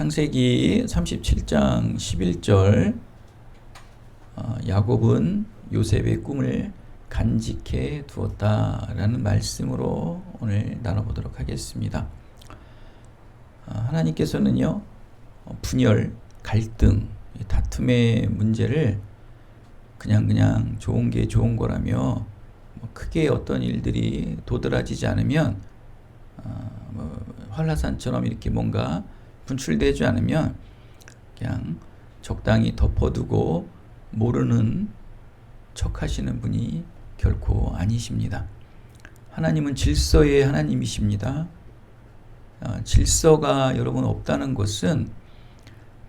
창세기 37장 11절 야곱은 요셉의 꿈을 간직해 두었다라는 말씀으로 오늘 나눠보도록 하겠습니다. 하나님께서는요, 분열, 갈등, 다툼의 문제를 그냥 좋은 게 좋은 거라며 크게 어떤 일들이 도드라지지 않으면 한라산처럼 이렇게 뭔가 분출되지 않으면 그냥 적당히 덮어두고 모르는 척 하시는 분이 결코 아니십니다. 하나님은 질서의 하나님이십니다. 질서가 여러분 없다는 것은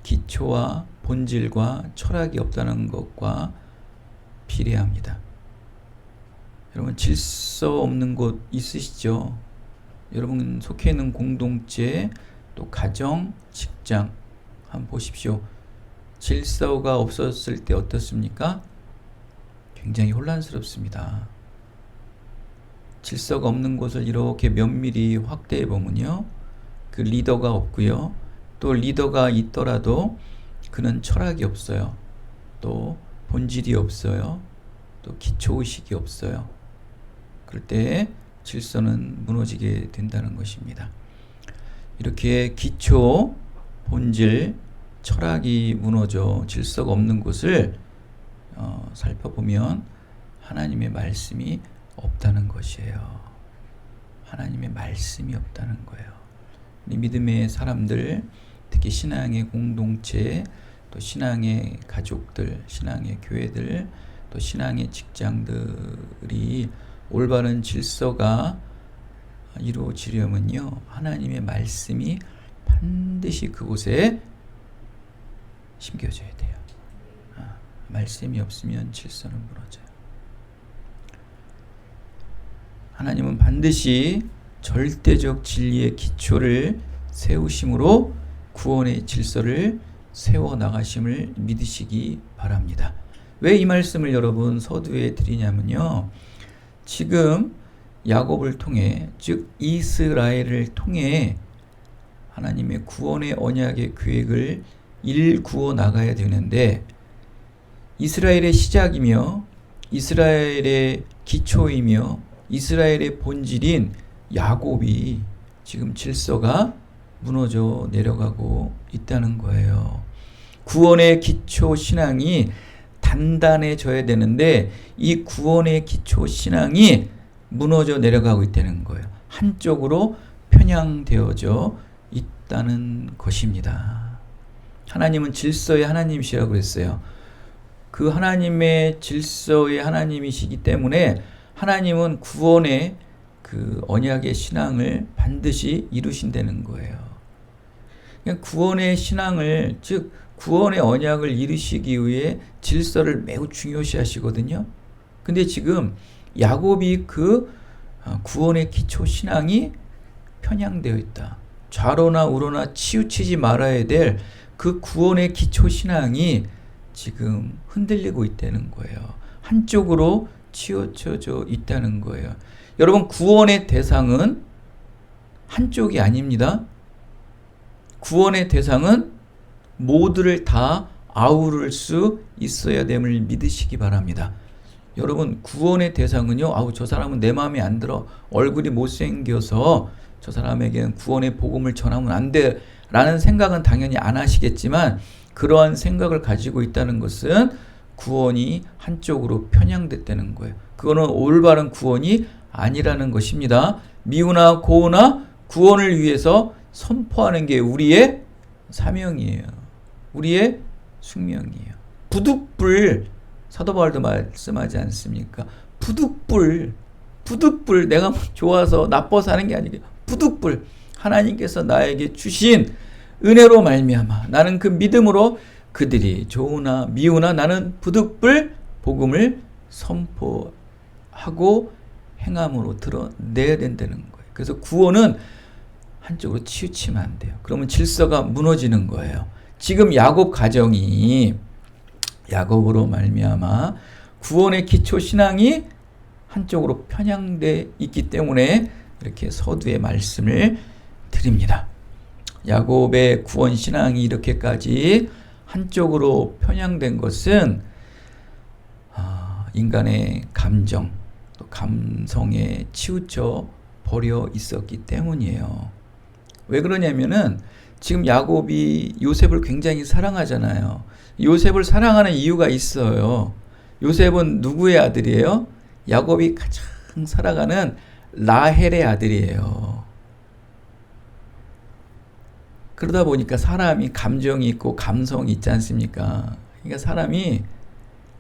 기초와 본질과 철학이 없다는 것과 비례합니다. 여러분 질서 없는 곳 있으시죠? 여러분 속해 있는 공동체, 또 가정, 직장 한번 보십시오. 질서가 없었을 때 어떻습니까? 굉장히 혼란스럽습니다. 질서가 없는 곳을 이렇게 면밀히 확대해 보면요, 그 리더가 없고요, 또 리더가 있더라도 그는 철학이 없어요. 또 본질이 없어요. 또 기초의식이 없어요. 그럴 때 질서는 무너지게 된다는 것입니다. 이렇게 기초, 본질, 철학이 무너져 질서가 없는 곳을 살펴보면 하나님의 말씀이 없다는 것이에요. 하나님의 말씀이 없다는 거예요. 우리 믿음의 사람들, 특히 신앙의 공동체, 또 신앙의 가족들, 신앙의 교회들, 또 신앙의 직장들이 올바른 질서가 이루어지려면요, 하나님의 말씀이 반드시 그곳에 심겨져야 돼요. 말씀이 없으면 질서는 무너져요. 하나님은 반드시 절대적 진리의 기초를 세우심으로 구원의 질서를 세워나가심을 믿으시기 바랍니다. 왜 이 말씀을 여러분 서두에 드리냐면요, 지금 야곱을 통해, 즉 이스라엘을 통해 하나님의 구원의 언약의 계획을 일구어 나가야 되는데, 이스라엘의 시작이며 이스라엘의 기초이며 이스라엘의 본질인 야곱이 지금 질서가 무너져 내려가고 있다는 거예요. 구원의 기초 신앙이 단단해져야 되는데 이 구원의 기초 신앙이 무너져 내려가고 있다는 거예요. 한쪽으로 편향되어져 있다는 것입니다. 하나님은 질서의 하나님이시라고 그랬어요. 그 하나님의 질서의 하나님이시기 때문에 하나님은 구원의 그 언약의 신앙을 반드시 이루신다는 거예요. 구원의 신앙을, 즉 구원의 언약을 이루시기 위해 질서를 매우 중요시 하시거든요. 근데 지금 야곱이 그 구원의 기초 신앙이 편향되어 있다. 좌로나 우로나 치우치지 말아야 될 그 구원의 기초 신앙이 지금 흔들리고 있다는 거예요. 한쪽으로 치우쳐져 있다는 거예요. 여러분, 구원의 대상은 한쪽이 아닙니다. 구원의 대상은 모두를 다 아우를 수 있어야 됨을 믿으시기 바랍니다. 여러분, 구원의 대상은요, 저 사람은 내 마음에 안 들어, 얼굴이 못생겨서 저 사람에게는 구원의 복음을 전하면 안 돼 라는 생각은 당연히 안 하시겠지만, 그러한 생각을 가지고 있다는 것은 구원이 한쪽으로 편향됐다는 거예요. 그거는 올바른 구원이 아니라는 것입니다. 미우나 고우나 구원을 위해서 선포하는 게 우리의 사명이에요. 우리의 숙명이에요. 부득불, 사도 바울도 말씀하지 않습니까? 부득불, 내가 좋아서 나빠서 하는 게 아니고 부득불, 하나님께서 나에게 주신 은혜로 말미암아 나는 그 믿음으로 그들이 좋으나 미우나 나는 부득불 복음을 선포하고 행함으로 드러내야 된다는 거예요. 그래서 구원은 한쪽으로 치우치면 안 돼요. 그러면 질서가 무너지는 거예요. 지금 야곱 가정이 야곱으로 말미암아 구원의 기초 신앙이 한쪽으로 편향돼 있기 때문에 이렇게 서두에 말씀을 드립니다. 야곱의 구원 신앙이 이렇게까지 한쪽으로 편향된 것은 인간의 감정, 또 감성에 치우쳐 버려 있었기 때문이에요. 왜 그러냐면은 지금 야곱이 요셉을 굉장히 사랑하잖아요. 요셉을 사랑하는 이유가 있어요. 요셉은 누구의 아들이에요? 야곱이 가장 사랑하는 라헬의 아들이에요. 그러다 보니까 사람이 감정이 있고 감성이 있지 않습니까? 그러니까 사람이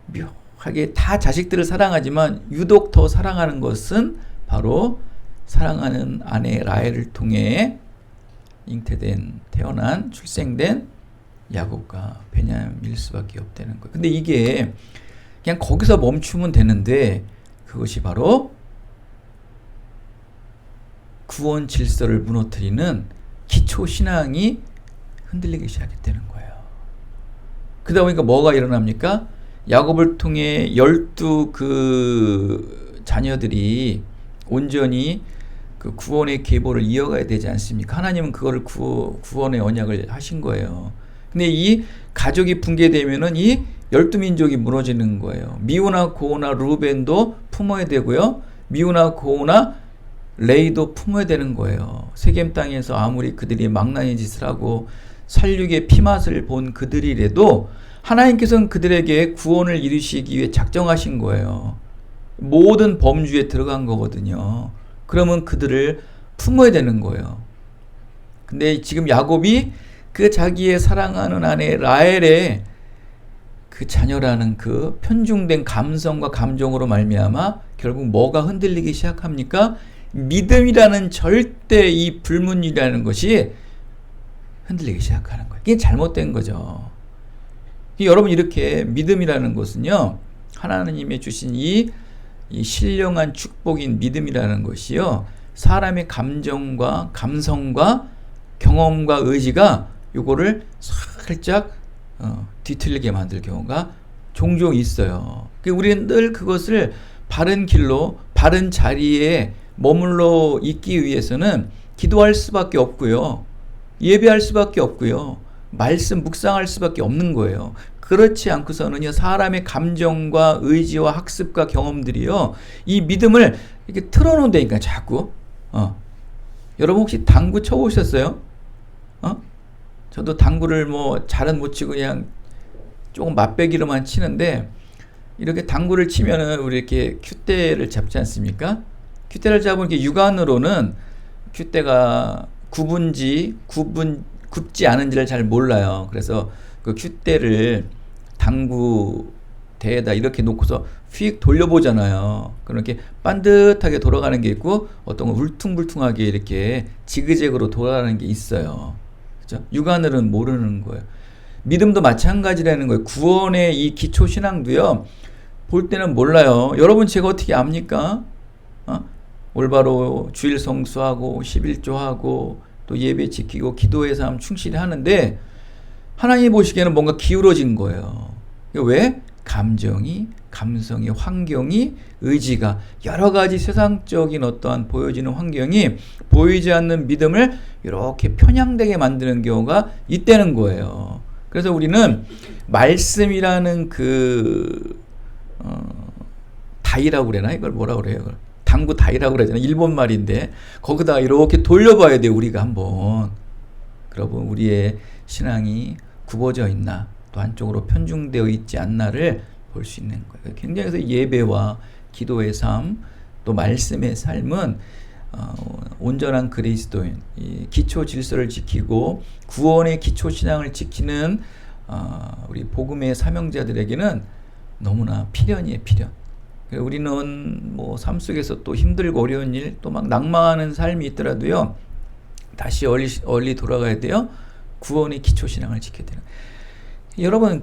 묘하게 다 자식들을 사랑하지만 유독 더 사랑하는 것은 바로 사랑하는 아내 라헬을 통해 태어난 출생된 야곱과 베냐민일 수밖에 없다는 거예요. 근데 이게 그냥 거기서 멈추면 되는데 그것이 바로 구원 질서를 무너뜨리는 기초 신앙이 흔들리기 시작했다는 거예요. 그러다 보니까 뭐가 일어납니까? 야곱을 통해 12 그 자녀들이 온전히 그 구원의 계보를 이어가야 되지 않습니까? 하나님은 그거를 구원의 언약을 하신 거예요. 근데 이 가족이 붕괴되면은 이 12민족이 무너지는 거예요. 미우나 고우나 루벤도 품어야 되고요. 미우나 고우나 레이도 품어야 되는 거예요. 세겜 땅에서 아무리 그들이 망나니 짓을 하고 살육의 피맛을 본 그들이라도 하나님께서는 그들에게 구원을 이루시기 위해 작정하신 거예요. 모든 범주에 들어간 거거든요. 그러면 그들을 품어야 되는 거예요. 근데 지금 야곱이 그 자기의 사랑하는 아내 라헬의 그 자녀라는 그 편중된 감성과 감정으로 말미암아 결국 뭐가 흔들리기 시작합니까? 믿음이라는 절대 이 불문이라는 것이 흔들리기 시작하는 거예요. 이게 잘못된 거죠. 여러분, 이렇게 믿음이라는 것은요, 하나님의 주신 이 신령한 축복인 믿음이라는 것이요, 사람의 감정과 감성과 경험과 의지가 요거를 살짝 뒤틀리게 만들 경우가 종종 있어요. 우리는 늘 그것을 바른 길로, 바른 자리에 머물러 있기 위해서는 기도할 수밖에 없고요, 예배할 수밖에 없고요, 말씀 묵상할 수밖에 없는 거예요. 그렇지 않고서는요, 사람의 감정과 의지와 학습과 경험들이요, 이 믿음을 이렇게 틀어놓는다니까, 자꾸. 여러분 혹시 당구 쳐보셨어요? 저도 당구를 뭐 잘은 못 치고 그냥 조금 맛배기로만 치는데, 이렇게 당구를 치면은 우리 이렇게 큐대를 잡지 않습니까? 큐대를 잡으면 이렇게 육안으로는 큐대가 굽지 않은지를 잘 몰라요. 그래서 그 큐대를 당구 대에다 이렇게 놓고서 휙 돌려보잖아요. 그렇게 반듯하게 돌아가는 게 있고, 어떤 건 울퉁불퉁하게 이렇게 지그재그로 돌아가는 게 있어요. 그렇죠? 육안으로는 모르는 거예요. 믿음도 마찬가지라는 거예요. 구원의 이 기초 신앙도요, 볼 때는 몰라요. 여러분, 제가 어떻게 압니까? 올바로 주일 성수하고 11조하고 또 예배 지키고 기도의 삶 충실히 하는데 하나님이 보시기에는 뭔가 기울어진 거예요. 왜? 감정이, 감성이, 환경이, 의지가, 여러 가지 세상적인 어떠한 보여지는 환경이 보이지 않는 믿음을 이렇게 편향되게 만드는 경우가 있다는 거예요. 그래서 우리는 말씀이라는 다이라고 그러나? 이걸 뭐라 그래요? 당구 다이라고 그러잖아요. 일본 말인데 거기다 이렇게 돌려봐야 돼요. 우리가 한번. 여러분, 우리의 신앙이 굽어져 있나, 또 한쪽으로 편중되어 있지 않나를 볼 수 있는 거예요. 굉장히 그래서 예배와 기도의 삶, 또 말씀의 삶은 온전한 그리스도인, 이 기초 질서를 지키고 구원의 기초 신앙을 지키는 우리 복음의 사명자들에게는 너무나 필연이에요, 필연. 우리는 뭐 삶 속에서 또 힘들고 어려운 일, 또 막 낭망하는 삶이 있더라도요, 다시 얼리 돌아가야 돼요. 구원의 기초 신앙을 지켜야 되는. 여러분,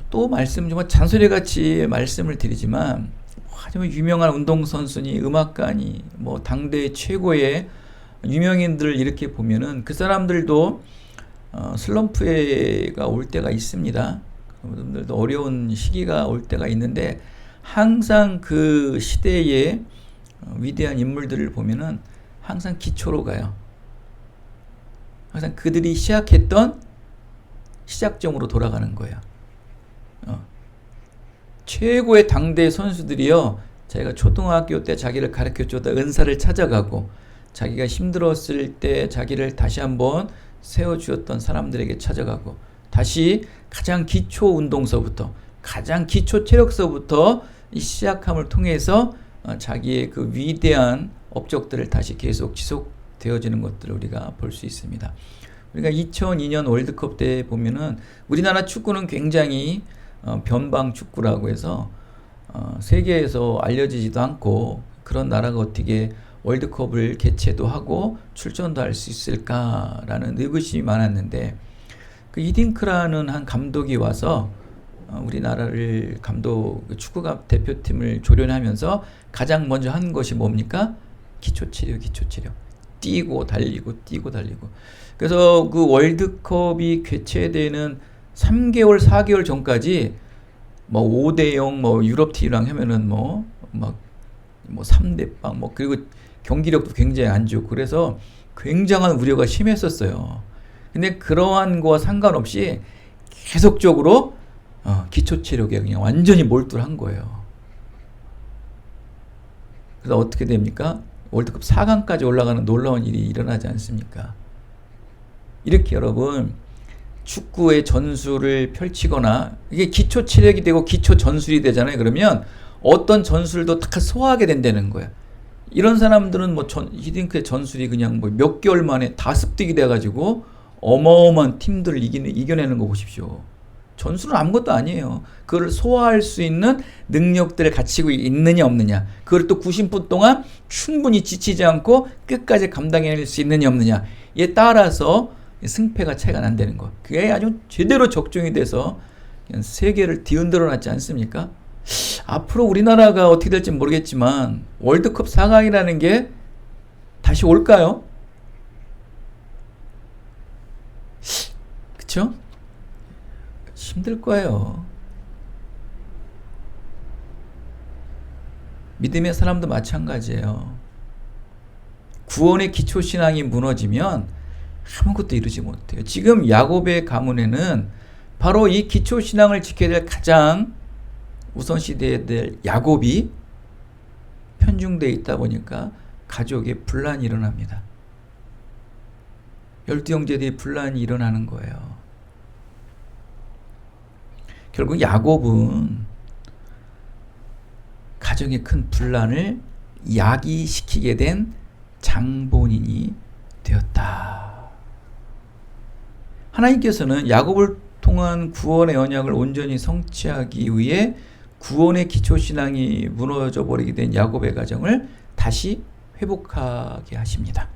또 말씀, 정말 잔소리같이 말씀을 드리지만, 정말 유명한 운동선수니 음악가니 뭐 당대 최고의 유명인들을 이렇게 보면은 그 사람들도 슬럼프가 올 때가 있습니다. 그분들도 어려운 시기가 올 때가 있는데, 항상 그 시대의 위대한 인물들을 보면은 항상 기초로 가요. 항상 그들이 시작했던 시작점으로 돌아가는 거예요. 최고의 당대 선수들이요, 자기가 초등학교 때 자기를 가르쳐줬던 은사를 찾아가고, 자기가 힘들었을 때 자기를 다시 한번 세워주었던 사람들에게 찾아가고, 다시 가장 기초 운동서부터, 가장 기초 체력서부터 이 시작함을 통해서 자기의 그 위대한 업적들을 다시 계속 지속되어지는 것들을 우리가 볼 수 있습니다. 우리가 2002년 월드컵 때 보면은 우리나라 축구는 굉장히 변방 축구라고 해서 세계에서 알려지지도 않고, 그런 나라가 어떻게 월드컵을 개최도 하고 출전도 할 수 있을까라는 의구심이 많았는데, 그 히딩크라는 한 감독이 와서 우리나라를 축구가 대표팀을 조련하면서 가장 먼저 한 것이 뭡니까? 기초체력. 뛰고 달리고. 그래서 그 월드컵이 개최되는 3개월, 4개월 전까지 뭐 5대0 뭐 유럽팀이랑 하면은 뭐 3대0 그리고 경기력도 굉장히 안 좋고, 그래서 굉장한 우려가 심했었어요. 근데 그러한 거와 상관없이 계속적으로 기초 체력에 그냥 완전히 몰두한 거예요. 그래서 어떻게 됩니까? 월드컵 4강까지 올라가는 놀라운 일이 일어나지 않습니까? 이렇게 여러분, 축구의 전술을 펼치거나, 이게 기초 체력이 되고 기초 전술이 되잖아요. 그러면 어떤 전술도 다 소화하게 된다는 거예요. 이런 사람들은 히딩크의 전술이 그냥 몇 개월 만에 다 습득이 돼가지고 어마어마한 팀들을 이겨내는 거 보십시오. 전술은 아무것도 아니에요. 그걸 소화할 수 있는 능력들을 갖추고 있느냐 없느냐, 그걸 또 90분 동안 충분히 지치지 않고 끝까지 감당해낼 수 있느냐 없느냐에 따라서 승패가 차이가 난다는 거. 그게 아주 제대로 적중이 돼서 그냥 세계를 뒤흔들어 놨지 않습니까? 앞으로 우리나라가 어떻게 될지 모르겠지만 월드컵 4강이라는 게 다시 올까요? 그쵸? 힘들 거예요. 믿음의 사람도 마찬가지예요. 구원의 기초신앙이 무너지면 아무것도 이루지 못해요. 지금 야곱의 가문에는 바로 이 기초신앙을 지켜야 될 가장 우선시돼야 될 야곱이 편중되어 있다 보니까 가족에 분란이 일어납니다. 12형제들이 분란이 일어나는 거예요. 결국 야곱은 가정의 큰 분란을 야기시키게 된 장본인이 되었다. 하나님께서는 야곱을 통한 구원의 언약을 온전히 성취하기 위해 구원의 기초신앙이 무너져 버리게 된 야곱의 가정을 다시 회복하게 하십니다.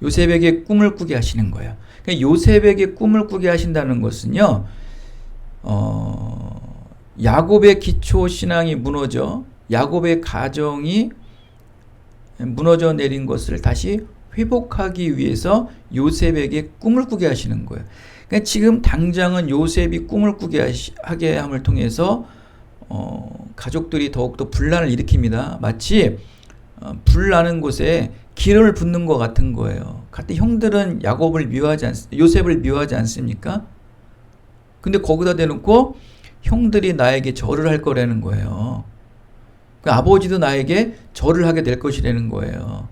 요셉에게 꿈을 꾸게 하시는 거예요. 그러니까 요셉에게 꿈을 꾸게 하신다는 것은요, 야곱의 기초신앙이 무너져, 야곱의 가정이 무너져 내린 것을 다시 회복하기 위해서 요셉에게 꿈을 꾸게 하시는 거예요. 그러니까 지금 당장은 요셉이 꿈을 꾸게 하게 함을 통해서 가족들이 더욱더 분란을 일으킵니다. 마치 불나는 곳에 기름을 붓는 것 같은 거예요. 같은 형들은 요셉을 미워하지 않습니까? 근데 거기다 대놓고 형들이 나에게 절을 할 거라는 거예요. 그 아버지도 나에게 절을 하게 될 것이라는 거예요.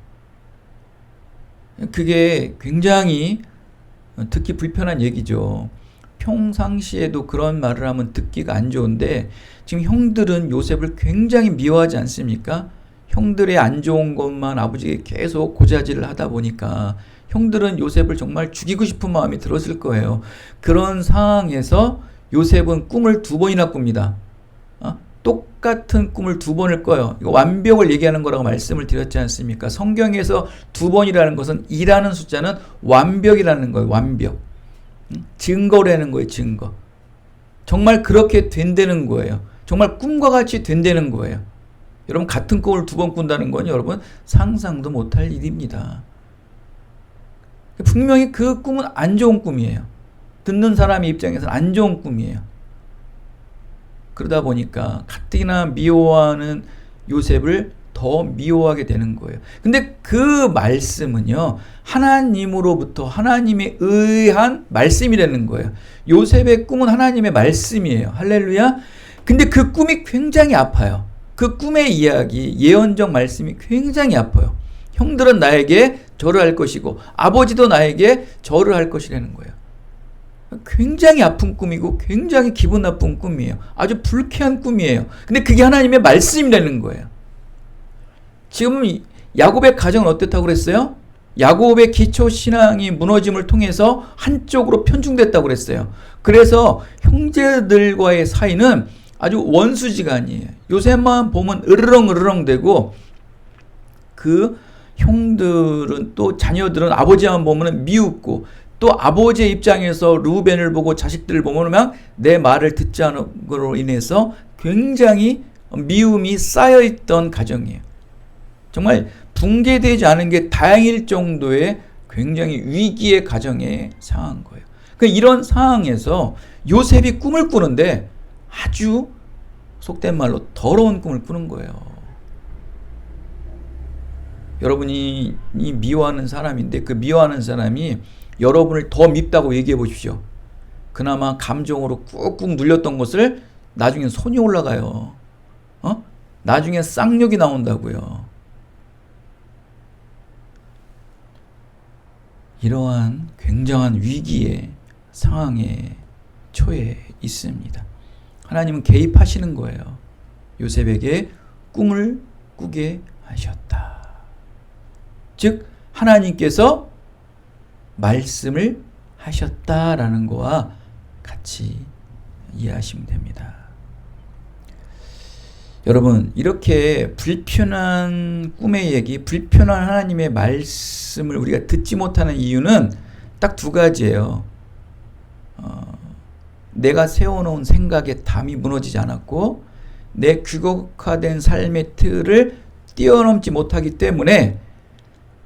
그게 굉장히 듣기 불편한 얘기죠. 평상시에도 그런 말을 하면 듣기가 안 좋은데, 지금 형들은 요셉을 굉장히 미워하지 않습니까? 형들의 안 좋은 것만 아버지에게 계속 고자질을 하다 보니까 형들은 요셉을 정말 죽이고 싶은 마음이 들었을 거예요. 그런 상황에서 요셉은 꿈을 2번이나 꿉니다. 똑같은 꿈을 2번을 꿔요. 이거 완벽을 얘기하는 거라고 말씀을 드렸지 않습니까? 성경에서 2번이라는 것은 2라는 숫자는 완벽이라는 거예요. 완벽. 증거라는 거예요. 증거. 정말 그렇게 된다는 거예요. 정말 꿈과 같이 된다는 거예요. 여러분, 같은 꿈을 2번 꾼다는 건 여러분 상상도 못할 일입니다. 분명히 그 꿈은 안 좋은 꿈이에요. 듣는 사람의 입장에서는 안 좋은 꿈이에요. 그러다 보니까 가뜩이나 미워하는 요셉을 더 미워하게 되는 거예요. 근데 그 말씀은요, 하나님으로부터 하나님에 의한 말씀이라는 거예요. 요셉의 꿈은 하나님의 말씀이에요. 할렐루야. 근데 그 꿈이 굉장히 아파요. 그 꿈의 이야기, 예언적 말씀이 굉장히 아파요. 형들은 나에게 절을 할 것이고 아버지도 나에게 절을 할 것이라는 거예요. 굉장히 아픈 꿈이고 굉장히 기분 나쁜 꿈이에요. 아주 불쾌한 꿈이에요. 근데 그게 하나님의 말씀이라는 거예요. 지금 야곱의 가정은 어땠다고 그랬어요? 야곱의 기초 신앙이 무너짐을 통해서 한쪽으로 편중됐다고 그랬어요. 그래서 형제들과의 사이는 아주 원수지간이에요. 요새만 보면 으르렁 되고 그 형들은 또 자녀들은 아버지만 보면 미웃고 또 아버지의 입장에서 루벤을 보고 자식들을 보면 내 말을 듣지 않은 것으로 인해서 굉장히 미움이 쌓여있던 가정이에요. 정말 붕괴되지 않은 게 다행일 정도의 굉장히 위기의 가정에 상한 거예요. 이런 상황에서 요셉이 꿈을 꾸는데 아주 속된 말로 더러운 꿈을 꾸는 거예요. 여러분이 미워하는 사람인데 그 미워하는 사람이 여러분을 더 밉다고 얘기해 보십시오. 그나마 감정으로 꾹꾹 눌렸던 것을 나중에 손이 올라가요. 나중에 쌍욕이 나온다고요. 이러한 굉장한 위기의 상황에 처해 있습니다. 하나님은 개입하시는 거예요. 요셉에게 꿈을 꾸게 하셨다. 즉 하나님께서 말씀을 하셨다라는 거와 같이 이해하시면 됩니다. 여러분, 이렇게 불편한 꿈의 얘기, 불편한 하나님의 말씀을 우리가 듣지 못하는 이유는 딱 두 가지예요. 내가 세워놓은 생각의 담이 무너지지 않았고 내 규격화된 삶의 틀을 뛰어넘지 못하기 때문에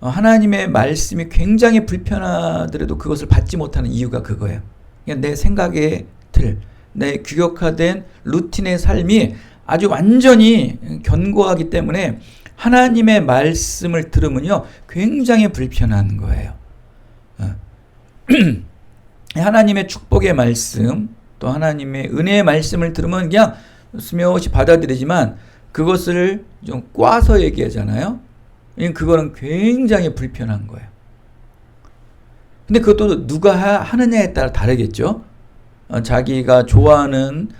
하나님의 말씀이 굉장히 불편하더라도 그것을 받지 못하는 이유가 그거예요. 그러니까 내 생각의 틀, 내 규격화된 루틴의 삶이 아주 완전히 견고하기 때문에 하나님의 말씀을 들으면요 굉장히 불편한 거예요. 하나님의 축복의 말씀 또 하나님의 은혜의 말씀을 들으면 그냥 스며시 받아들이지만 그것을 좀 꽈서 얘기하잖아요. 그거는 굉장히 불편한 거예요. 근데 그것도 누가 하느냐에 따라 다르겠죠. 자기가 좋아하는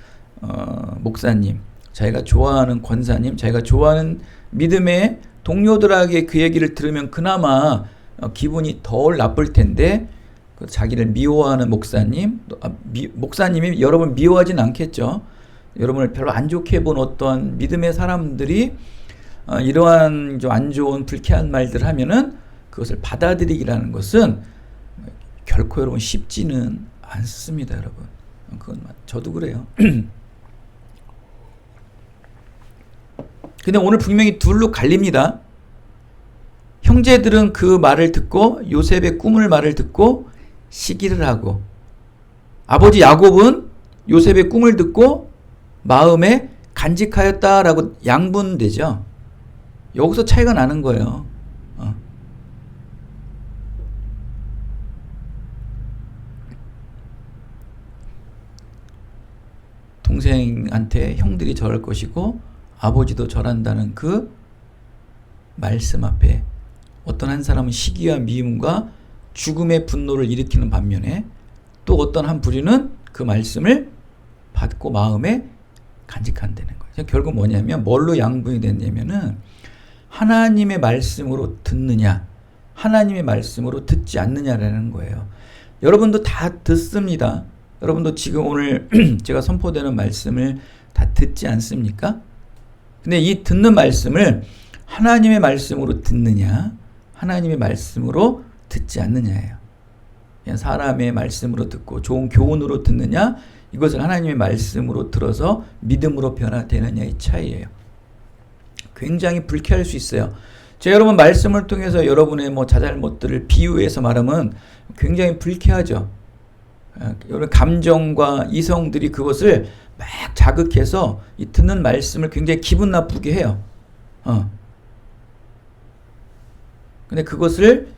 목사님, 자기가 좋아하는 권사님, 자기가 좋아하는 믿음의 동료들에게 그 얘기를 들으면 그나마 기분이 덜 나쁠 텐데 자기를 미워하는 목사님, 목사님이 여러분 미워하진 않겠죠. 여러분을 별로 안 좋게 본 어떤 믿음의 사람들이 이러한 좀 안 좋은 불쾌한 말들 하면은 그것을 받아들이기라는 것은 결코 여러분 쉽지는 않습니다, 여러분. 그건 저도 그래요. 근데 오늘 분명히 둘로 갈립니다. 형제들은 그 말을 듣고 요셉의 꿈을 말을 듣고 시기를 하고 아버지 야곱은 요셉의 꿈을 듣고 마음에 간직하였다라고 양분되죠. 여기서 차이가 나는 거예요. 동생한테 형들이 절할 것이고 아버지도 절한다는 그 말씀 앞에 어떤 한 사람은 시기와 미움과 죽음의 분노를 일으키는 반면에 또 어떤 한 부류는 그 말씀을 받고 마음에 간직한다는 거예요. 결국 뭐냐면 뭘로 양분이 됐냐면은 하나님의 말씀으로 듣느냐 하나님의 말씀으로 듣지 않느냐라는 거예요. 여러분도 다 듣습니다. 여러분도 지금 오늘 제가 선포되는 말씀을 다 듣지 않습니까? 근데 이 듣는 말씀을 하나님의 말씀으로 듣느냐 하나님의 말씀으로 듣지 않느냐예요. 그냥 사람의 말씀으로 듣고 좋은 교훈으로 듣느냐 이것을 하나님의 말씀으로 들어서 믿음으로 변화되느냐의 차이예요. 굉장히 불쾌할 수 있어요. 제가 여러분 말씀을 통해서 여러분의 자잘못들을 비유해서 말하면 굉장히 불쾌하죠. 여러분 감정과 이성들이 그것을 막 자극해서 이 듣는 말씀을 굉장히 기분 나쁘게 해요. 근데 그것을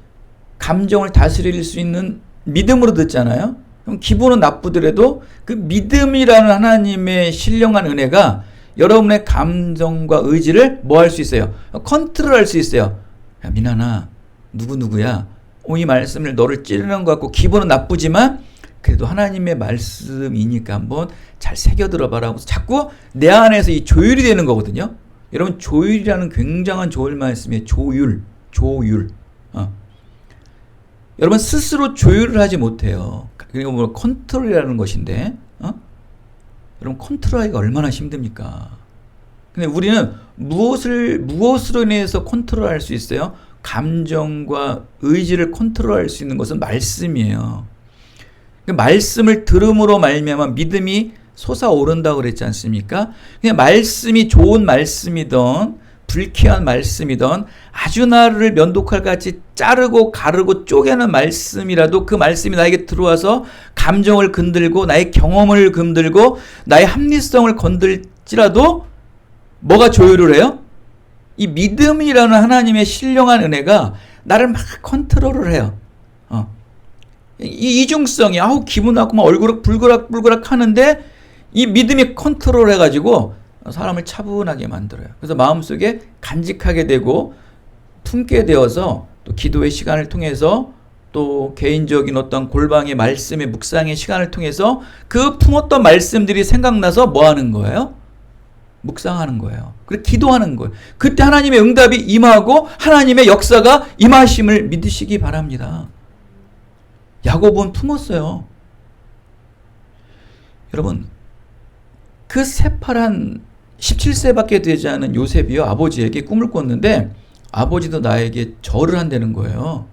감정을 다스릴 수 있는 믿음으로 듣잖아요. 그럼 기분은 나쁘더라도 그 믿음이라는 하나님의 신령한 은혜가 여러분의 감정과 의지를 뭐 할 수 있어요? 컨트롤할 수 있어요. 야, 민아나, 누구누구야. 이 말씀을 너를 찌르는 것 같고 기분은 나쁘지만 그래도 하나님의 말씀이니까 한번 잘 새겨 들어봐라 하고 자꾸 내 안에서 이 조율이 되는 거거든요. 여러분, 조율이라는 굉장한 좋은 말씀이에요. 조율. 여러분 스스로 조율을 하지 못해요. 그리고 뭐 컨트롤이라는 것인데, 여러분 컨트롤하기가 얼마나 힘듭니까? 근데 우리는 무엇으로 인해서 컨트롤할 수 있어요? 감정과 의지를 컨트롤할 수 있는 것은 말씀이에요. 말씀을 들음으로 말미암아 믿음이 솟아오른다고 그랬지 않습니까? 그냥 말씀이 좋은 말씀이든 불쾌한 말씀이든 아주 나를 면도칼 같이 자르고 가르고 쪼개는 말씀이라도 그 말씀이 나에게 들어와서 감정을 건들고 나의 경험을 건들고 나의 합리성을 건들지라도 뭐가 조율을 해요? 이 믿음이라는 하나님의 신령한 은혜가 나를 막 컨트롤을 해요. 이 이중성이 기분 나쁘고 막 얼굴 불그락 하는데 이 믿음이 컨트롤 해가지고 사람을 차분하게 만들어요. 그래서 마음속에 간직하게 되고 품게 되어서 또 기도의 시간을 통해서 또 개인적인 어떤 골방의 말씀의 묵상의 시간을 통해서 그 품었던 말씀들이 생각나서 뭐 하는 거예요? 묵상하는 거예요. 그리고 기도하는 거예요. 그때 하나님의 응답이 임하고 하나님의 역사가 임하심을 믿으시기 바랍니다. 야곱은 품었어요. 여러분, 그 새파란 17세밖에 되지 않은 요셉이요, 아버지에게 꿈을 꿨는데 아버지도 나에게 절을 한다는 거예요.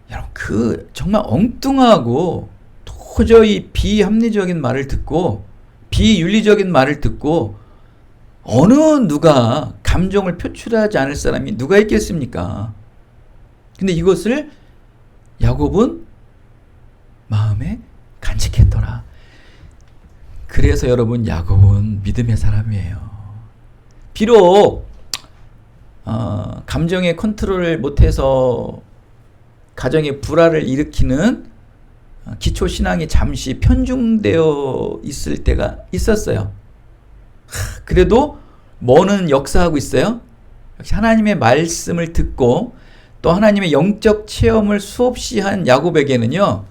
여러분, 그 정말 엉뚱하고 도저히 비합리적인 말을 듣고 비윤리적인 말을 듣고 어느 누가 감정을 표출하지 않을 사람이 누가 있겠습니까? 근데 이것을 야곱은 마음에 간직했더라. 그래서 여러분, 야곱은 믿음의 사람이에요. 비록 감정의 컨트롤을 못해서 가정의 불화를 일으키는 기초 신앙이 잠시 편중되어 있을 때가 있었어요. 그래도 뭐는 역사하고 있어요? 역시 하나님의 말씀을 듣고 또 하나님의 영적 체험을 수없이 한 야곱에게는요,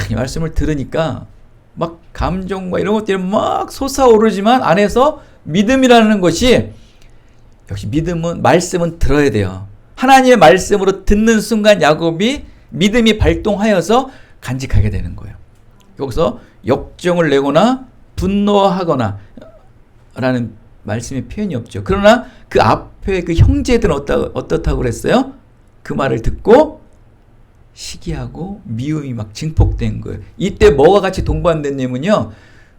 이 말씀을 들으니까 막 감정과 이런 것들이 막 솟아오르지만 안에서 믿음이라는 것이, 역시 말씀은 들어야 돼요. 하나님의 말씀으로 듣는 순간 야곱이 믿음이 발동하여서 간직하게 되는 거예요. 여기서 역정을 내거나 분노하거나 라는 말씀의 표현이 없죠. 그러나 그 앞에 그 형제들은 어떻다고 그랬어요? 그 말을 듣고 시기하고 미움이 막 증폭된 거예요. 이때 뭐가 같이 동반됐냐면요,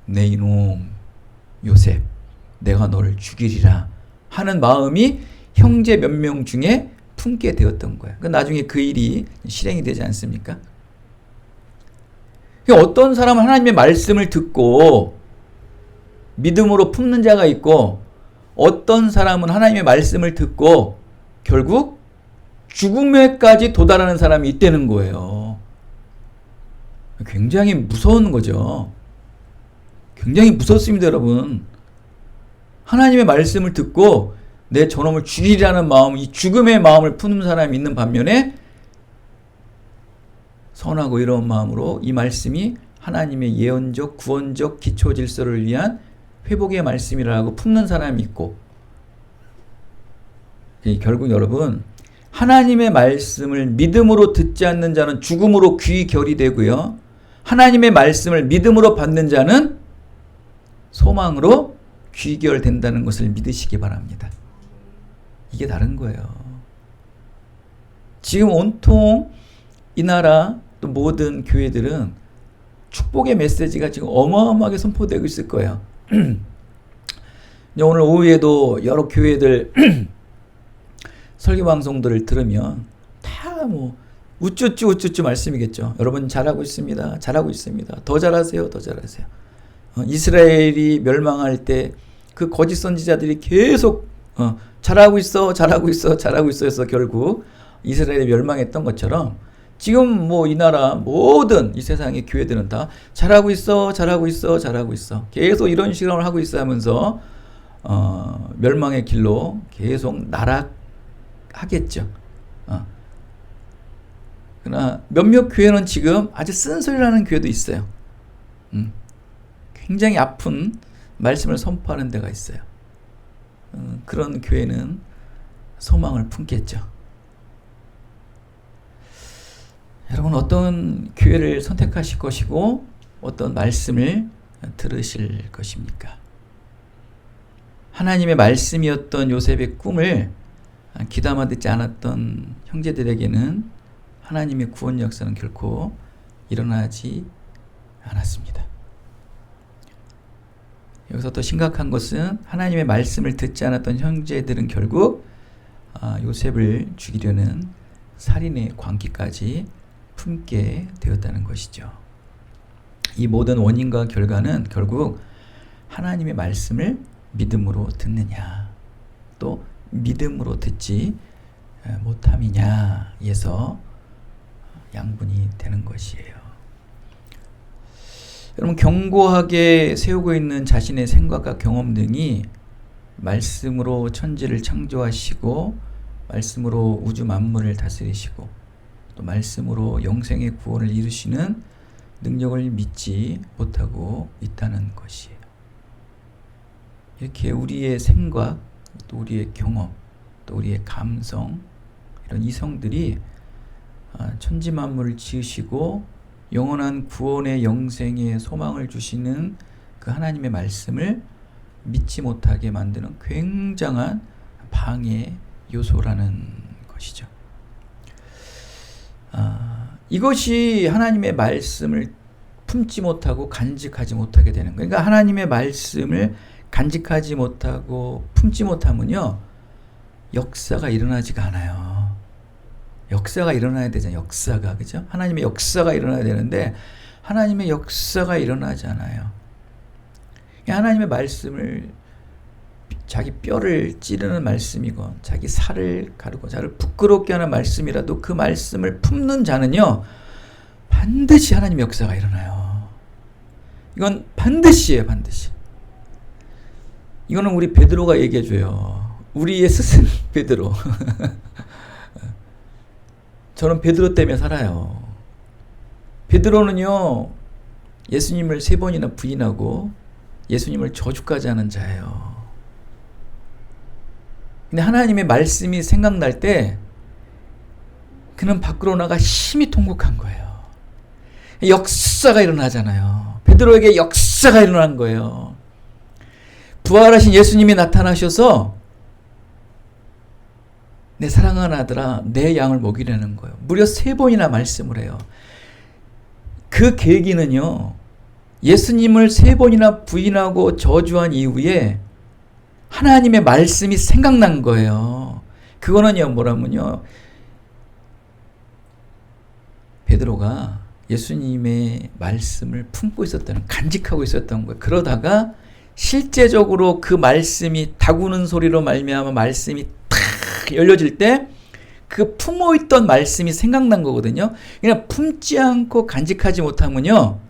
내 이놈 요셉, 내가 너를 죽이리라 하는 마음이 형제 몇 명 중에 품게 되었던 거예요. 나중에 그 일이 실행이 되지 않습니까? 어떤 사람은 하나님의 말씀을 듣고 믿음으로 품는 자가 있고, 어떤 사람은 하나님의 말씀을 듣고 결국 죽음에까지 도달하는 사람이 있다는 거예요. 굉장히 무서운 거죠. 굉장히 무섭습니다, 여러분. 하나님의 말씀을 듣고 내 저놈을 죽이라는 마음, 이 죽음의 마음을 푸는 사람이 있는 반면에 선하고 이로운 마음으로 이 말씀이 하나님의 예언적, 구원적 기초 질서를 위한 회복의 말씀이라고 품는 사람이 있고, 결국 여러분, 하나님의 말씀을 믿음으로 듣지 않는 자는 죽음으로 귀결이 되고요, 하나님의 말씀을 믿음으로 받는 자는 소망으로 귀결된다는 것을 믿으시기 바랍니다. 이게 다른 거예요. 지금 온통 이 나라 또 모든 교회들은 축복의 메시지가 지금 어마어마하게 선포되고 있을 거예요. 오늘 오후에도 여러 교회들 설교 방송들을 들으면 다 뭐 우쭈쭈 말씀이겠죠. 여러분 잘하고 있습니다. 잘하고 있습니다. 더 잘하세요. 더 잘하세요. 이스라엘이 멸망할 때 그 거짓 선지자들이 계속 잘하고 있어, 잘하고 있어, 잘하고 있어 해서 결국 이스라엘이 멸망했던 것처럼 지금 뭐 이 나라 모든 이 세상의 교회들은 다 잘하고 있어, 잘하고 있어, 잘하고 있어. 계속 이런 실험을 하고 있어 하면서 멸망의 길로 계속 나락하겠죠. 그러나 몇몇 교회는 지금 아주 쓴소리라는 교회도 있어요. 굉장히 아픈 말씀을 선포하는 데가 있어요. 그런 교회는 소망을 품겠죠. 여러분 어떤 교회를 선택하실 것이고 어떤 말씀을 들으실 것입니까? 하나님의 말씀이었던 요셉의 꿈을 귀담아 듣지 않았던 형제들에게는 하나님의 구원 역사는 결코 일어나지 않았습니다. 여기서 또 심각한 것은 하나님의 말씀을 듣지 않았던 형제들은 결국 요셉을 죽이려는 살인의 광기까지 품게 되었다는 것이죠. 이 모든 원인과 결과는 결국 하나님의 말씀을 믿음으로 듣느냐 또 믿음으로 듣지 못함이냐에서 양분이 되는 것이에요. 여러분 견고하게 세우고 있는 자신의 생각과 경험 등이 말씀으로 천지를 창조하시고 말씀으로 우주 만물을 다스리시고 또 말씀으로 영생의 구원을 이루시는 능력을 믿지 못하고 있다는 것이에요. 이렇게 우리의 생각, 또 우리의 경험, 또 우리의 감성 이런 이성들이 천지 만물을 지으시고 영원한 구원의 영생의 소망을 주시는 그 하나님의 말씀을 믿지 못하게 만드는 굉장한 방해 요소라는 것이죠. 이것이 하나님의 말씀을 품지 못하고 간직하지 못하게 되는 거예요. 그러니까 하나님의 말씀을 간직하지 못하고 품지 못하면요 역사가 일어나지가 않아요. 역사가 일어나야 되잖아요. 역사가 그죠? 하나님의 역사가 일어나야 되는데 하나님의 역사가 일어나지 않아요. 하나님의 말씀을 자기 뼈를 찌르는 말씀이건 자기 살을 가르고 자를 부끄럽게 하는 말씀이라도 그 말씀을 품는 자는요 반드시 하나님의 역사가 일어나요. 이건 반드시예요. 반드시. 이거는 우리 베드로가 얘기해줘요. 우리의 스승 베드로. 저는 베드로 때문에 살아요. 베드로는요 예수님을 3번이나 부인하고 예수님을 저주까지 하는 자예요. 근데 하나님의 말씀이 생각날 때 그는 밖으로 나가 심히 통곡한 거예요. 역사가 일어나잖아요. 베드로에게 역사가 일어난 거예요. 부활하신 예수님이 나타나셔서 내 사랑하는 아들아 내 양을 먹이려는 거예요. 무려 3번이나 말씀을 해요. 그 계기는요 예수님을 3번이나 부인하고 저주한 이후에 하나님의 말씀이 생각난 거예요. 그거는요 뭐라면요 베드로가 예수님의 말씀을 품고 있었다는 간직하고 있었던 거예요. 그러다가 실제적으로 그 말씀이 다구는 소리로 말미암아 말씀이 탁 열려질 때 그 품어있던 말씀이 생각난 거거든요. 그냥 품지 않고 간직하지 못하면요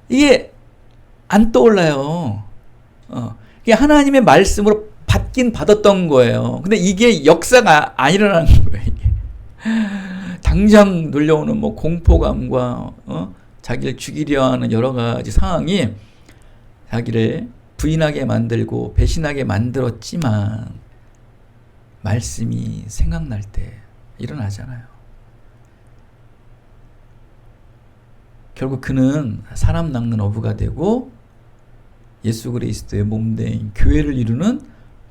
이게 안 떠올라요. 이게 하나님의 말씀으로 받긴 받았던 거예요. 근데 이게 역사가 안 일어나는 거예요. 이게. 당장 놀려오는 뭐 공포감과 자기를 죽이려 하는 여러 가지 상황이 자기를 부인하게 만들고 배신하게 만들었지만 말씀이 생각날 때 일어나잖아요. 결국 그는 사람 낚는 어부가 되고 예수 그리스도의 몸된 교회를 이루는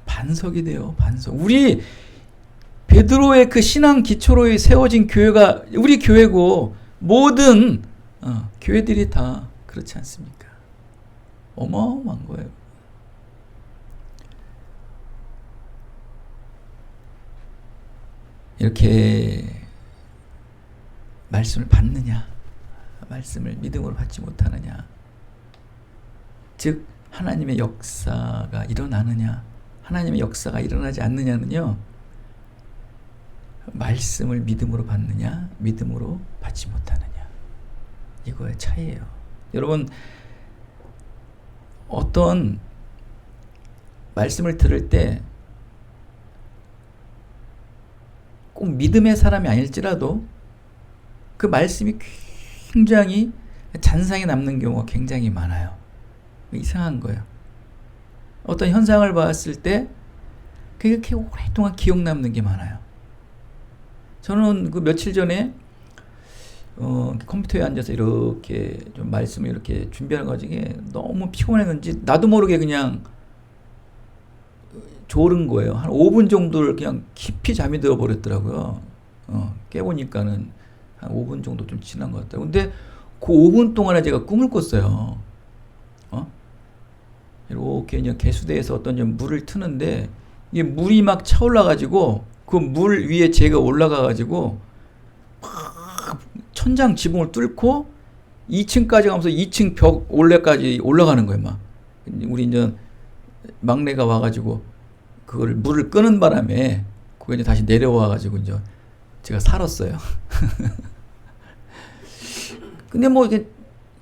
반석이 돼요. 반석. 우리 베드로의 그 신앙 기초로 세워진 교회가 우리 교회고 모든 교회들이 다 그렇지 않습니까? 어마어마한 거예요. 이렇게 말씀을 받느냐, 말씀을 믿음으로 받지 못하느냐, 즉 하나님의 역사가 일어나느냐, 하나님의 역사가 일어나지 않느냐는요, 말씀을 믿음으로 받느냐, 믿음으로 받지 못하느냐, 이거의 차이예요. 여러분, 어떤 말씀을 들을 때 꼭 믿음의 사람이 아닐지라도 그 말씀이 굉장히 잔상이 남는 경우가 굉장히 많아요. 이상한 거예요. 어떤 현상을 봤을 때 그렇게 오랫동안 기억 남는 게 많아요. 저는 그 며칠 전에 컴퓨터에 앉아서 이렇게 좀 말씀을 이렇게 준비하는 과정에 너무 피곤했는지 나도 모르게 그냥 졸은 거예요. 한 5분 정도를 그냥 깊이 잠이 들어 버렸더라고요. 깨보니까는 한 5분 정도 좀 지난 것 같아요. 근데 그 5분 동안에 제가 꿈을 꿨어요. 이렇게 그냥 개수대에서 어떤 물을 트는데 이게 물이 막 차올라가지고 그 물 위에 제가 올라가가지고 막 천장 지붕을 뚫고 2층까지 가면서 2층 벽 올레까지 올라가는 거예요. 막 우리 이제 막내가 와가지고 그걸 물을 끄는 바람에 그거 이제 다시 내려와가지고 이제 제가 살았어요. 근데 뭐 이게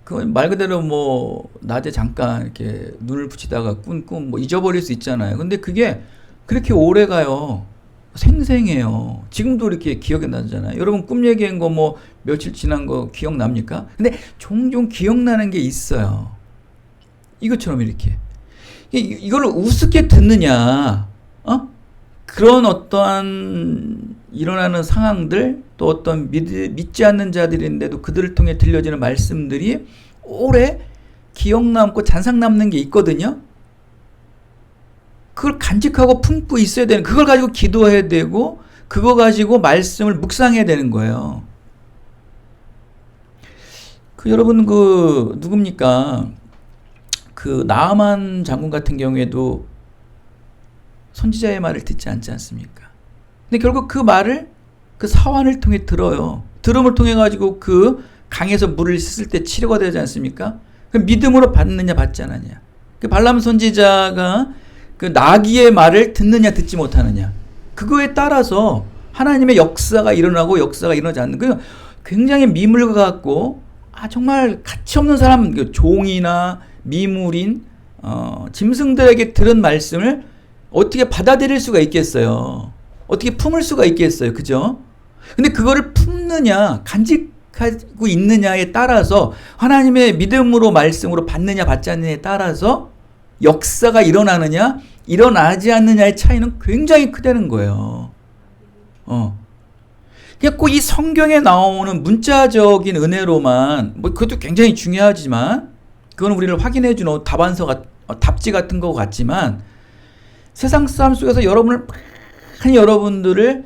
그건 말 그대로 뭐 낮에 잠깐 이렇게 눈을 붙이다가 꾼 꿈 뭐 잊어버릴 수 있잖아요. 근데 그게 그렇게 오래 가요. 생생해요. 지금도 이렇게 기억이 나잖아요. 여러분 꿈 얘기한 거 뭐 며칠 지난 거 기억납니까? 근데 종종 기억나는 게 있어요. 이것처럼 이렇게. 이걸 우습게 듣느냐, 그런 어떠한 일어나는 상황들, 또 어떤 믿지 않는 자들인데도 그들을 통해 들려지는 말씀들이 오래 기억 남고 잔상 남는 게 있거든요. 그걸 간직하고 품고 있어야 되는, 그걸 가지고 기도해야 되고 그거 가지고 말씀을 묵상해야 되는 거예요. 여러분 누굽니까? 나아만 장군 같은 경우에도 선지자의 말을 듣지 않지 않습니까? 근데 결국 그 말을 그 사환을 통해 들어요. 들음을 통해 가지고 그 강에서 물을 씻을 때 치료가 되지 않습니까? 그 믿음으로 받느냐 받지 않느냐. 발람 선지자가 그 나귀의 말을 듣느냐 듣지 못하느냐. 그거에 따라서 하나님의 역사가 일어나고 역사가 일어나지 않는, 그 굉장히 미물과 같고 정말 가치 없는 사람, 종이나 미물인 짐승들에게 들은 말씀을 어떻게 받아들일 수가 있겠어요? 어떻게 품을 수가 있겠어요? 그죠? 근데 그거를 품느냐 간직하고 있느냐에 따라서, 하나님의 믿음으로 말씀으로 받느냐 받지 않느냐에 따라서 역사가 일어나느냐 일어나지 않느냐의 차이는 굉장히 크다는 거예요. 그냥 꼭 이 성경에 나오는 문자적인 은혜로만, 뭐 그것도 굉장히 중요하지만 그건 우리를 확인해 주는 답지 같은 것 같지만, 세상 삶 속에서 여러분들을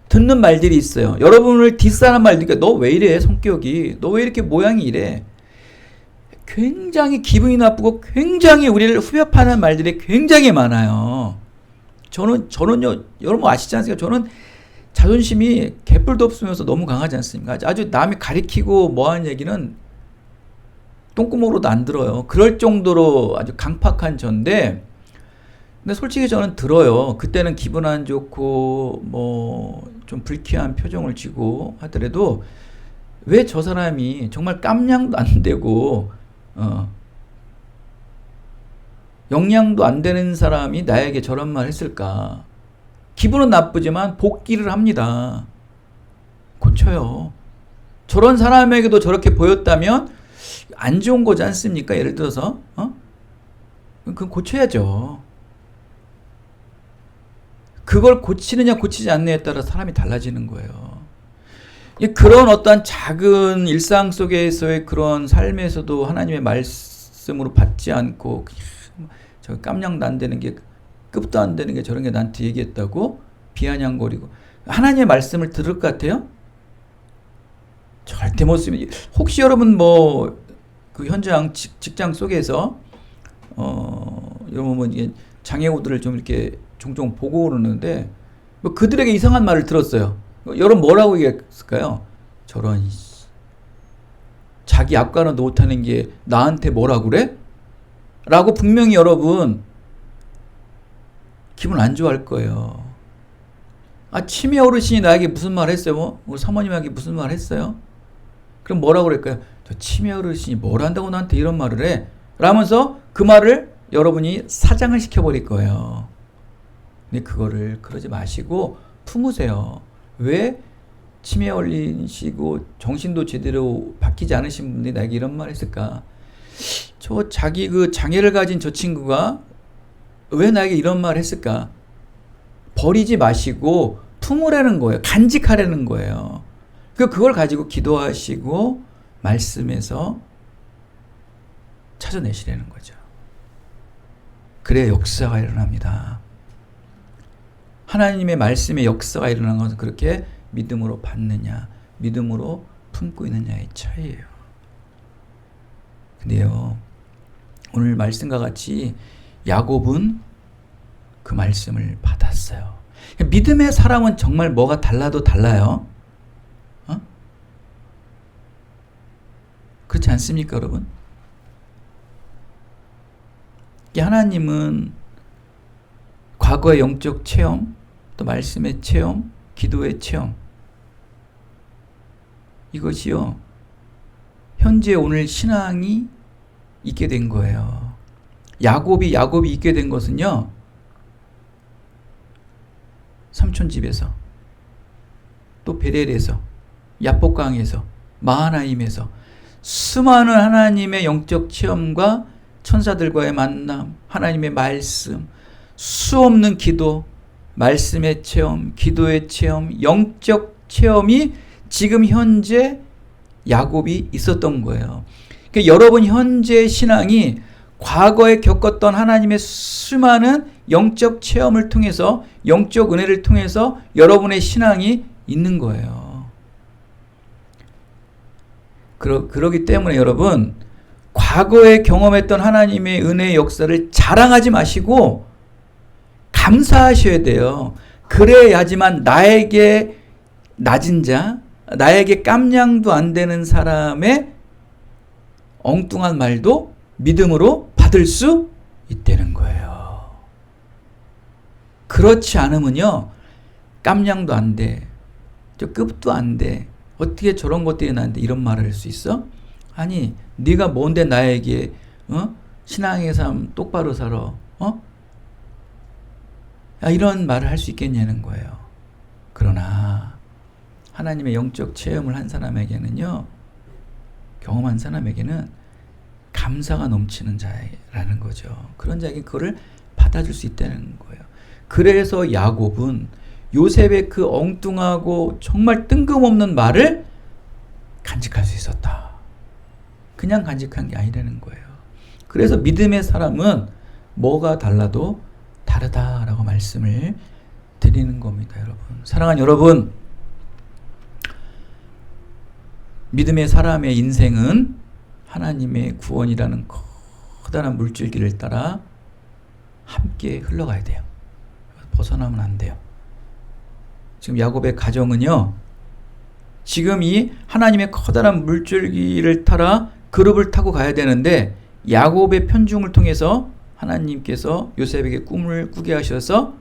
듣는 말들이 있어요. 여러분을 디스하는 말들, 너 왜 이래 성격이, 너 왜 이렇게 모양이 이래, 굉장히 기분이 나쁘고 굉장히 우리를 후벼파는 말들이 굉장히 많아요. 저는요, 여러분 아시지 않습니까? 저는 자존심이 개뿔도 없으면서 너무 강하지 않습니까? 아주 남이 가리키고 뭐하는 얘기는 똥구멍으로도 안 들어요. 그럴 정도로 아주 강팍한 전데, 근데 솔직히 저는 들어요. 그때는 기분 안 좋고 뭐 좀 불쾌한 표정을 지고 하더라도, 왜 저 사람이 정말 깜냥도 안 되고 영양도 안 되는 사람이 나에게 저런 말 했을까? 기분은 나쁘지만 복귀를 합니다. 고쳐요. 저런 사람에게도 저렇게 보였다면 안 좋은 거지 않습니까? 예를 들어서 그건 고쳐야죠. 그걸 고치느냐 고치지 않느냐에 따라 사람이 달라지는 거예요. 그런 어떠한 작은 일상 속에서의 그런 삶에서도 하나님의 말씀으로 받지 않고 저 깜냥도 안 되는 게, 급도 안 되는 게 저런 게 나한테 얘기했다고 비아냥거리고 하나님의 말씀을 들을 것 같아요? 절대 못 씁니다. 혹시 여러분 뭐 그 현장 직장 속에서 여러분 뭐 장애우들을 좀 이렇게 종종 보고 그러는데, 뭐 그들에게 이상한 말을 들었어요. 여러분 뭐라고 얘기했을까요? 저런 자기 앞가림도 못하는 게 나한테 뭐라 그래? 라고 분명히 여러분 기분 안 좋아할 거예요. 아, 치매 어르신이 나에게 무슨 말 했어요? 뭐? 우리 사모님에게 무슨 말 했어요? 그럼 뭐라고 그럴까요? 저 치매 어르신이 뭘 한다고 나한테 이런 말을 해? 라면서 그 말을 여러분이 사장을 시켜버릴 거예요. 근데 그거를 그러지 마시고 품으세요. 왜 치매에 걸리시고 정신도 제대로 바뀌지 않으신 분들이 나에게 이런 말 했을까? 저 자기 그 장애를 가진 저 친구가 왜 나에게 이런 말 했을까? 버리지 마시고 품으라는 거예요. 간직하라는 거예요. 그걸 가지고 기도하시고 말씀에서 찾아내시라는 거죠. 그래야 역사가 일어납니다. 하나님의 말씀의 역사가 일어나는 것은 그렇게 믿음으로 받느냐, 믿음으로 품고 있느냐의 차이예요. 근데요, 오늘 말씀과 같이 야곱은 그 말씀을 받았어요. 믿음의 사람은 정말 뭐가 달라도 달라요. 그렇지 않습니까, 여러분? 하나님은 과거의 영적 체험, 또 말씀의 체험, 기도의 체험, 이것이요, 현재 오늘 신앙이 있게 된 거예요. 야곱이 있게 된 것은요, 삼촌 집에서, 또 베델에서, 야복강에서, 마하나임에서 수많은 하나님의 영적 체험과 천사들과의 만남, 하나님의 말씀, 수없는 기도, 말씀의 체험, 기도의 체험, 영적 체험이 지금 현재 야곱이 있었던 거예요. 그러니까 여러분 현재 신앙이 과거에 겪었던 하나님의 수많은 영적 체험을 통해서, 영적 은혜를 통해서 여러분의 신앙이 있는 거예요. 그러기 때문에 여러분, 과거에 경험했던 하나님의 은혜의 역사를 자랑하지 마시고 감사하셔야 돼요. 그래야지만 나에게 낮은 자, 나에게 깜냥도 안 되는 사람의 엉뚱한 말도 믿음으로 받을 수 있다는 거예요. 그렇지 않으면요, 깜냥도 안 돼, 저 급도 안 돼, 어떻게 저런 것들이 나한테 이런 말을 할 수 있어? 아니, 네가 뭔데 나에게 신앙의 삶 똑바로 살아, 이런 말을 할 수 있겠냐는 거예요. 그러나 하나님의 영적 체험을 한 사람에게는요, 경험한 사람에게는 감사가 넘치는 자라는 거죠. 그런 자에게 그거를 받아줄 수 있다는 거예요. 그래서 야곱은 요셉의 그 엉뚱하고 정말 뜬금없는 말을 간직할 수 있었다. 그냥 간직한 게 아니라는 거예요. 그래서 믿음의 사람은 뭐가 달라도 다르다라고 말씀을 드리는 겁니다, 여러분. 사랑하는 여러분, 믿음의 사람의 인생은 하나님의 구원이라는 커다란 물줄기를 따라 함께 흘러가야 돼요. 벗어나면 안 돼요. 지금 야곱의 가정은요, 지금 이 하나님의 커다란 물줄기를 따라 그룹을 타고 가야 되는데, 야곱의 편중을 통해서 하나님께서 요셉에게 꿈을 꾸게 하셔서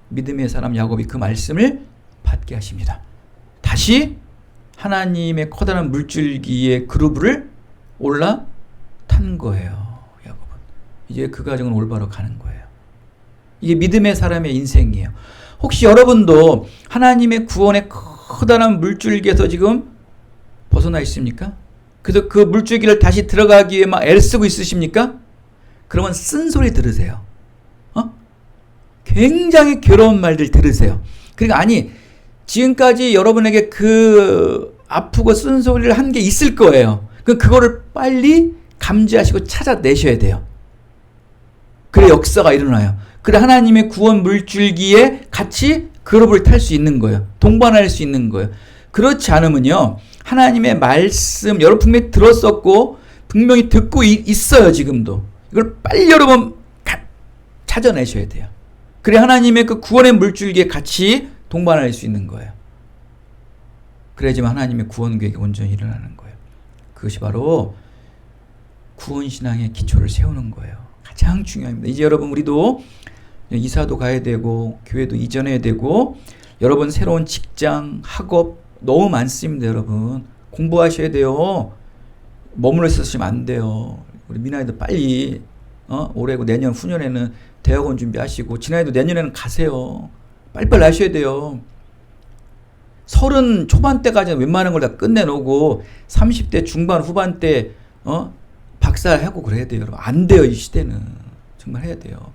믿음의 사람 야곱이 그 말씀을 받게 하십니다. 다시 하나님의 커다란 물줄기의 그룹을 올라탄 거예요. 야곱은 이제 그 가정은 올바로 가는 거예요. 이게 믿음의 사람의 인생이에요. 혹시 여러분도 하나님의 구원의 커다란 물줄기에서 지금 벗어나 있습니까? 그래서 그 물줄기를 다시 들어가기 위해 막 애쓰고 있으십니까? 그러면 쓴소리 들으세요. 굉장히 괴로운 말들 들으세요. 그러니까 아니, 지금까지 여러분에게 그 아프고 쓴소리를 한 게 있을 거예요. 그거를 빨리 감지하시고 찾아내셔야 돼요. 그래 역사가 일어나요. 그래 하나님의 구원 물줄기에 같이 그룹을 탈 수 있는 거예요. 동반할 수 있는 거예요. 그렇지 않으면요, 하나님의 말씀 여러분 분명히 들었었고 분명히 듣고 있어요. 지금도 이걸 빨리 여러분 찾아내셔야 돼요. 그래 하나님의 그 구원의 물줄기에 같이 동반할 수 있는 거예요. 그래야지만 하나님의 구원 계획이 온전히 일어나는 거예요. 그것이 바로 구원신앙의 기초를 세우는 거예요. 가장 중요합니다. 이제 여러분 우리도 이사도 가야 되고 교회도 이전해야 되고 여러분 새로운 직장, 학업 너무 많습니다. 여러분 공부하셔야 돼요. 머물러 있으시면 안 돼요. 우리 미나이도 빨리 올해고 내년 후년에는 대학원 준비하시고 지나이도 내년에는 가세요. 빨리빨리 하셔야 돼요. 30 초반대까지는 웬만한 걸 다 끝내놓고 30대 중반 후반대 박사하고 그래야 돼요. 여러분 안 돼요. 이 시대는 정말 해야 돼요.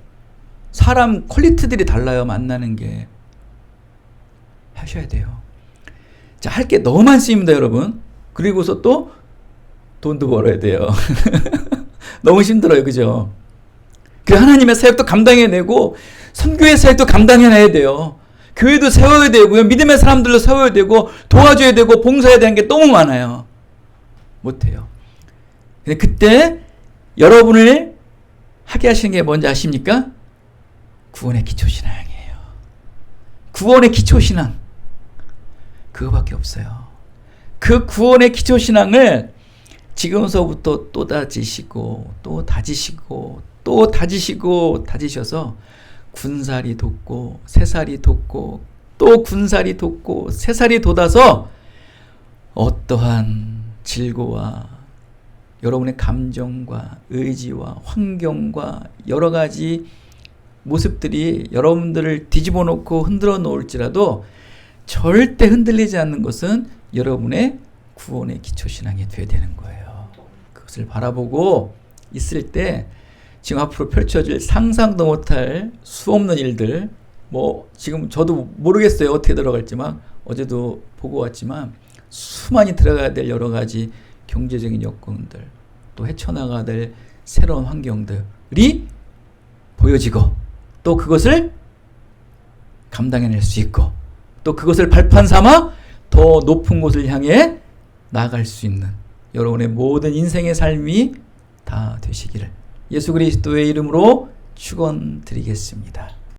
사람 퀄리티들이 달라요. 만나는 게 하셔야 돼요. 자, 할 게 너무 많습니다. 여러분. 그리고서 또 돈도 벌어야 돼요. 너무 힘들어요. 그죠? 그 하나님의 사역도 감당해내고 선교의 사역도 감당해내야 돼요. 교회도 세워야 되고요. 믿음의 사람들도 세워야 되고 도와줘야 되고 봉사해야 되는 게 너무 많아요. 못해요. 근데 그때 여러분을 하게 하시는 게 뭔지 아십니까? 구원의 기초신앙이에요. 구원의 기초신앙. 그거밖에 없어요. 그 구원의 기초신앙을 지금서부터 또 다지시고 또 다지시고 또 다지시고 다지셔서 군살이 돋고 새살이 돋고 또 군살이 돋고 새살이 돋아서 어떠한 질고와 여러분의 감정과 의지와 환경과 여러 가지 모습들이 여러분들을 뒤집어 놓고 흔들어 놓을지라도 절대 흔들리지 않는 것은 여러분의 구원의 기초신앙이 되어야 되는 거예요. 그것을 바라보고 있을 때 지금 앞으로 펼쳐질 상상도 못할 수없는 일들, 지금 저도 모르겠어요. 어떻게 들어갈지만 어제도 보고 왔지만 수많이 들어가야 될 여러 가지 경제적인 여건들, 또 헤쳐나가야 될 새로운 환경들이 보여지고 또 그것을 감당해낼 수 있고 또 그것을 발판 삼아 더 높은 곳을 향해 나아갈 수 있는 여러분의 모든 인생의 삶이 다 되시기를 예수 그리스도의 이름으로 축원드리겠습니다.